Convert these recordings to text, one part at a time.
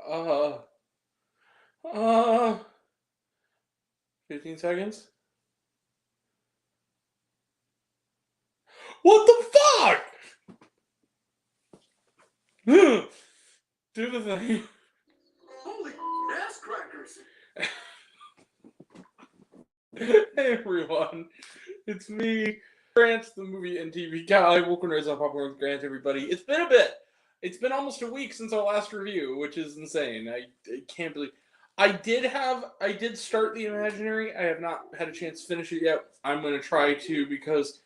Uh, uh, 15 seconds? What the fuck? Do the thing. Holy ass crackers! Hey everyone, it's me, Grant, the movie and TV guy. Welcome to Raise on Popcorn with Grant, everybody. It's been a bit. It's been almost a week since our last review, which is insane. I can't believe. I did start the Imaginary. I have not had a chance to finish it yet. I'm going to try to because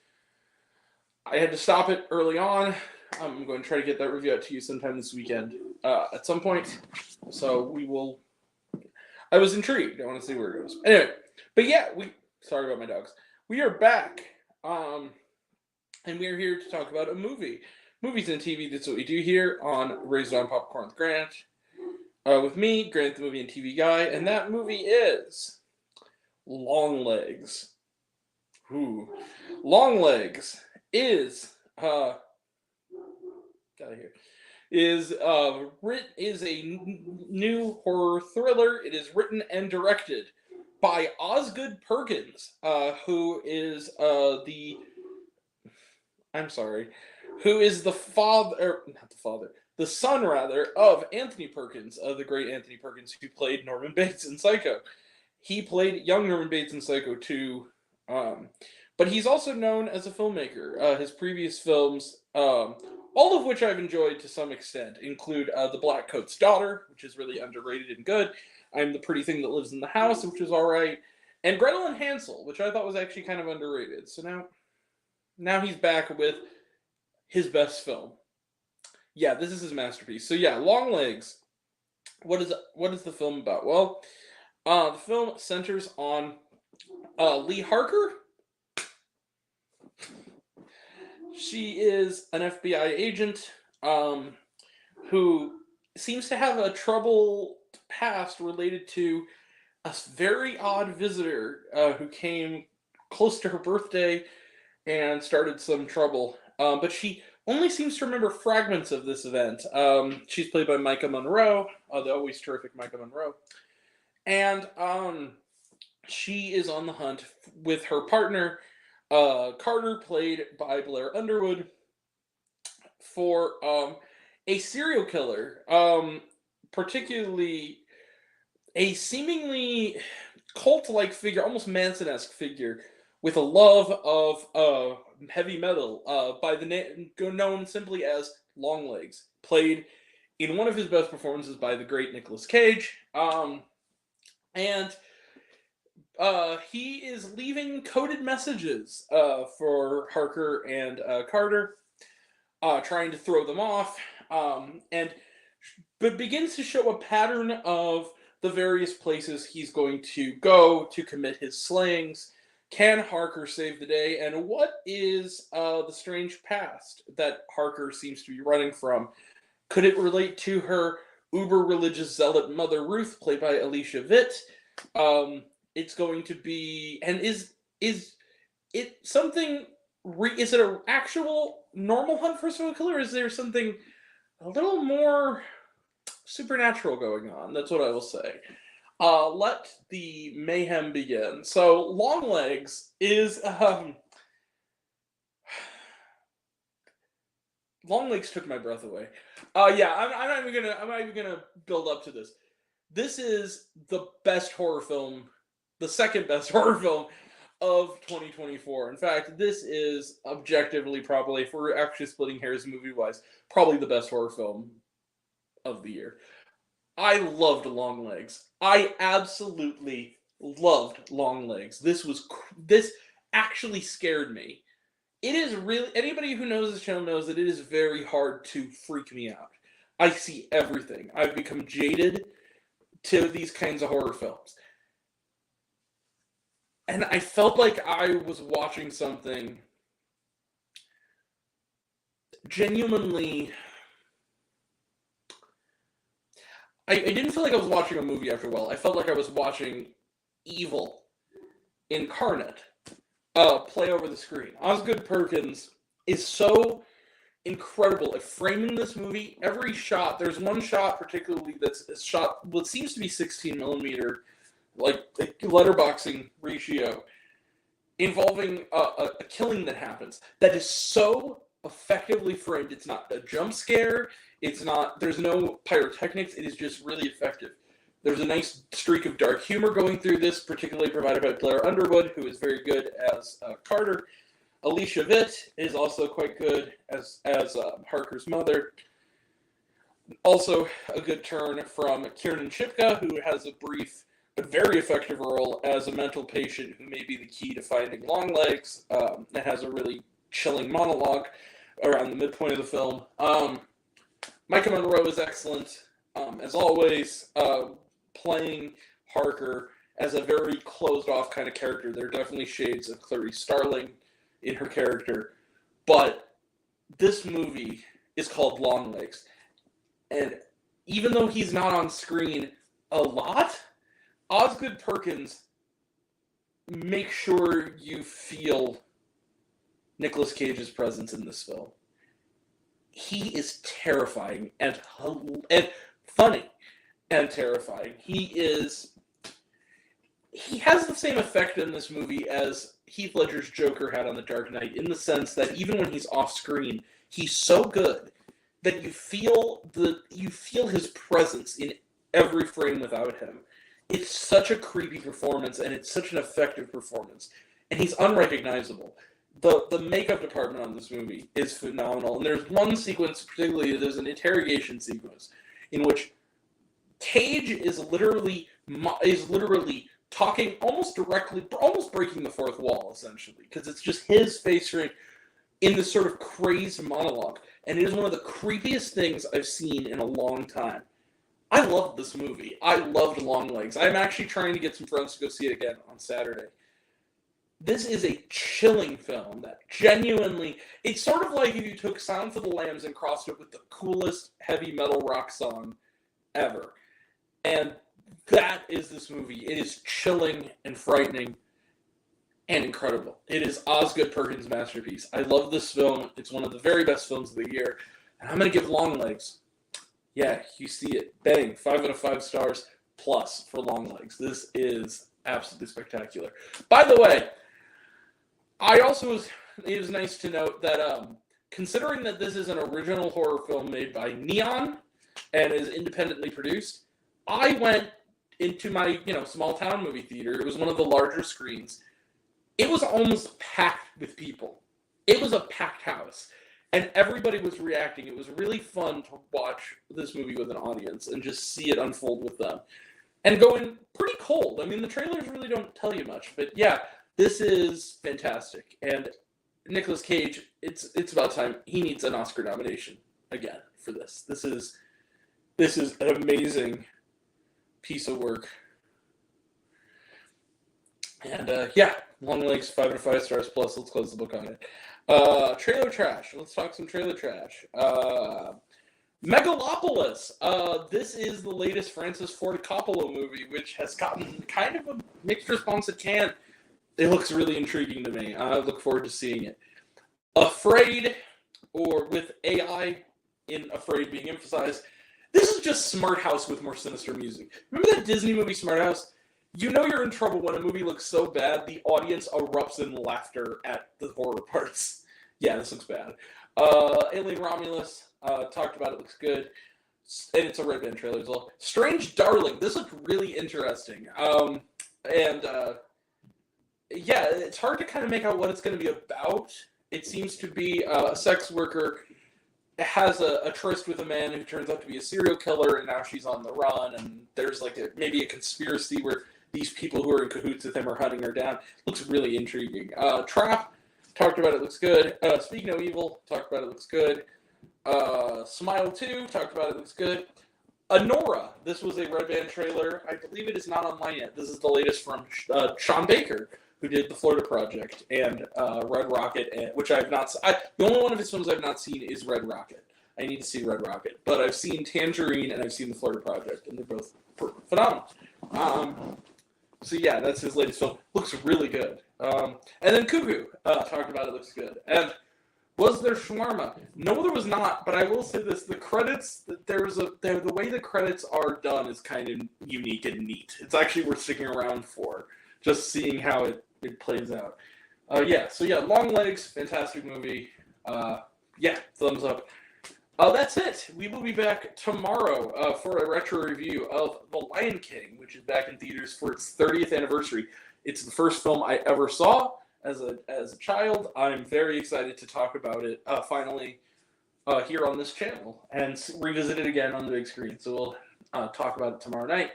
I had to stop it early on. I'm going to try to get that review out to you sometime this weekend, at some point. So we will. I was intrigued. I want to see where it goes. Anyway, but yeah, sorry about my dogs. We are back, and we are here to talk about a movie. Movies and TV. That's what we do here on Raised on Popcorn with Grant. With me, Grant, the movie and TV guy, and that movie is Longlegs. Ooh, Longlegs is got it here. Is a new horror thriller. It is written and directed by Osgood Perkins, who is the son rather of Anthony Perkins, the great Anthony Perkins, who played Norman Bates in Psycho. He played young Norman Bates in Psycho 2, but he's also known as a filmmaker. His previous films, all of which I've enjoyed to some extent, include The Black Coat's Daughter, which is really underrated and good. I'm the Pretty Thing That Lives in the House, which was alright. And Gretel and Hansel, which I thought was actually kind of underrated. So now he's back with his best film. Yeah, this is his masterpiece. So yeah, Longlegs. What is the film about? Well, the film centers on Lee Harker. She is an FBI agent who seems to have a troubled past related to a very odd visitor who came close to her birthday and started some trouble. But she only seems to remember fragments of this event. She's played by Micah Monroe, the always terrific Micah Monroe. And she is on the hunt with her partner, Carter, played by Blair Underwood, for a serial killer, particularly a seemingly cult-like figure, almost Manson-esque figure, with a love of heavy metal, by the name known simply as Longlegs, played in one of his best performances by the great Nicolas Cage, and he is leaving coded messages for Harker and Carter, trying to throw them off, but begins to show a pattern of the various places he's going to go to commit his slayings. Can Harker save the day? And what is the strange past that Harker seems to be running from? Could it relate to her uber-religious zealot mother, Ruth, played by Alicia Witt? It's going to be... And is it something... Is it an actual normal hunt for a serial killer, or is there something a little more supernatural going on? That's what I will say. Let the mayhem begin. So, Longlegs is... Longlegs took my breath away. Yeah, I'm not even gonna build up to this. This is the best horror film, the second best horror film of 2024. In fact, this is objectively probably, if we're actually splitting hairs movie-wise, probably the best horror film of the year. I loved Longlegs. I absolutely loved Longlegs. This actually scared me. It is really, anybody who knows this channel knows that it is very hard to freak me out. I see everything. I've become jaded to these kinds of horror films. And I felt like I was watching something genuinely... I didn't feel like I was watching a movie after a while. I felt like I was watching evil incarnate play over the screen. Osgood Perkins is so incredible at framing this movie. Every shot, there's one shot particularly that's shot what seems to be 16 millimeter, like a letterboxing ratio, involving a killing that happens that is so effectively framed. It's not a jump scare. There's no pyrotechnics. It is just really effective. There's a nice streak of dark humor going through this, particularly provided by Blair Underwood, who is very good as Carter. Alicia Vitt is also quite good as Harker's mother. Also, a good turn from Kiernan Shipka, who has a brief but very effective role as a mental patient who may be the key to finding Longlegs. That has a really chilling monologue around the midpoint of the film. Micah Monroe is excellent, as always, playing Harker as a very closed-off kind of character. There are definitely shades of Clarice Starling in her character, but this movie is called Longlegs, and even though he's not on screen a lot, Osgood Perkins makes sure you feel Nicolas Cage's presence in this film. He is terrifying and funny and terrifying. He has the same effect in this movie as Heath Ledger's Joker had on The Dark Knight, in the sense that even when he's off screen, he's so good that you feel his presence in every frame without him. It's such a creepy performance, and it's such an effective performance, and he's unrecognizable. The makeup department on this movie is phenomenal, and there's one sequence particularly. There's an interrogation sequence in which Cage is literally talking almost directly, almost breaking the fourth wall, essentially, because it's just his face in this sort of crazed monologue, and it is one of the creepiest things I've seen in a long time. I loved this movie. I loved Longlegs. I'm actually trying to get some friends to go see it again on Saturday. This is a chilling film that genuinely, it's sort of like if you took Sound for the Lambs and crossed it with the coolest heavy metal rock song ever. And that is this movie. It is chilling and frightening and incredible. It is Osgood Perkins' masterpiece. I love this film. It's one of the very best films of the year. And I'm going to give Longlegs, yeah, you see it. Bang, 5 out of 5 stars plus for Longlegs. This is absolutely spectacular. By the way, it was nice to note that considering that this is an original horror film made by Neon and is independently produced, I went into my, small town movie theater. It was one of the larger screens. It was almost packed with people. It was a packed house. And everybody was reacting. It was really fun to watch this movie with an audience and just see it unfold with them. And go in pretty cold. I mean, the trailers really don't tell you much. But yeah, this is fantastic. And Nicolas Cage, it's about time. He needs an Oscar nomination again for this. This is an amazing piece of work. And yeah, Longlegs, 5 out of 5 stars plus. Let's close the book on it. Trailer trash. Let's talk some trailer trash. Megalopolis. This is the latest Francis Ford Coppola movie, which has gotten kind of a mixed response at Cannes. It looks really intriguing to me. I look forward to seeing it. Afraid, or with AI in Afraid being emphasized, this is just Smart House with more sinister music. Remember that Disney movie Smart House? You know you're in trouble when a movie looks so bad, the audience erupts in laughter at the horror parts. Yeah, this looks bad. Alien Romulus, talked about it, looks good. And it's a Red Band trailer as well. Strange Darling, this looked really interesting. Yeah, it's hard to kind of make out what it's going to be about. It seems to be a sex worker has a tryst with a man who turns out to be a serial killer, and now she's on the run, and there's like maybe a conspiracy where these people who are in cahoots with him are hunting her down. Looks really intriguing. Trap, talked about it, looks good. Speak No Evil, talked about it, looks good. Smile 2, talked about it, looks good. Anora, this was a Red Band trailer. I believe it is not online yet. This is the latest from Sean Baker, who did The Florida Project and Red Rocket, which I have not seen. The only one of his films I've not seen is Red Rocket. I need to see Red Rocket. But I've seen Tangerine and I've seen The Florida Project, and they're both phenomenal. So yeah, that's his latest film. Looks really good. And then Cuckoo, talked about it, looks good. And Was there shawarma? No, there was not. But I will say this: the credits, the way the credits are done is kind of unique and neat. It's actually worth sticking around for, just seeing how it plays out. Longlegs, fantastic movie. Thumbs up. That's it. We will be back tomorrow for a retro review of The Lion King, which is back in theaters for its 30th anniversary. It's the first film I ever saw as a child. I'm very excited to talk about it finally here on this channel and revisit it again on the big screen. So we'll talk about it tomorrow night.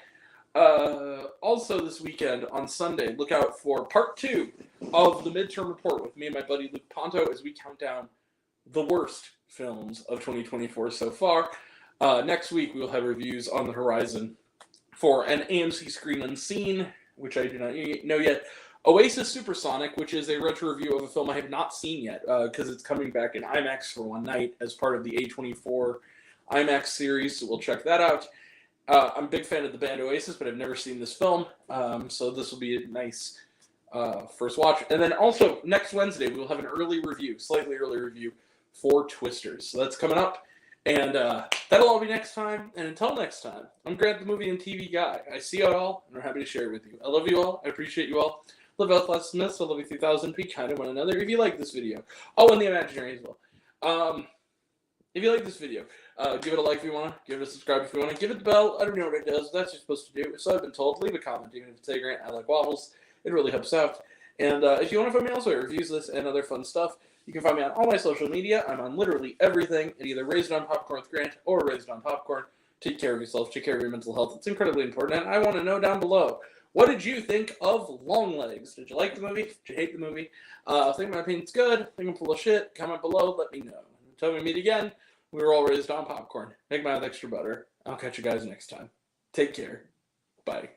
Also this weekend on Sunday, look out for part 2 of the midterm report with me and my buddy Luke Ponto as we count down the worst films of 2024 so far. Next week we will have reviews on the horizon for an AMC Screen Unseen, which I do not know yet. Oasis Supersonic, which is a retro review of a film I have not seen yet, because it's coming back in IMAX for one night as part of the A24 IMAX series, so we'll check that out. I'm a big fan of the band Oasis, but I've never seen this film, so this will be a nice first watch. And then also, next Wednesday, we will have an slightly early review for Twisters. So that's coming up, and that'll all be next time. And until next time, I'm Grant the Movie and TV Guy. I see you all, and I'm happy to share it with you. I love you all. I appreciate you all. Love out lots of Smiths. I love you 3000. Be kind to one another. If you like this video. Oh, and the imaginary as well. If you like this video, give it a like if you want to. Give it a subscribe if you want to. Give it the bell. I don't know what it does. That's what you're supposed to do. So I've been told. Leave a comment. Even if it's a Grant, I like waffles. It really helps out. And if you want to find me elsewhere, reviews this and other fun stuff, you can find me on all my social media. I'm on literally everything at either Raised on Popcorn with Grant or Raised on Popcorn. Take care of yourself. Take care of your mental health. It's incredibly important. And I want to know down below, what did you think of Longlegs? Did you like the movie? Did you hate the movie? Think my opinion's good. Think I'm full of shit. Comment below. Let me know. Until we meet again, we were all raised on popcorn. Make mine with extra butter. I'll catch you guys next time. Take care. Bye.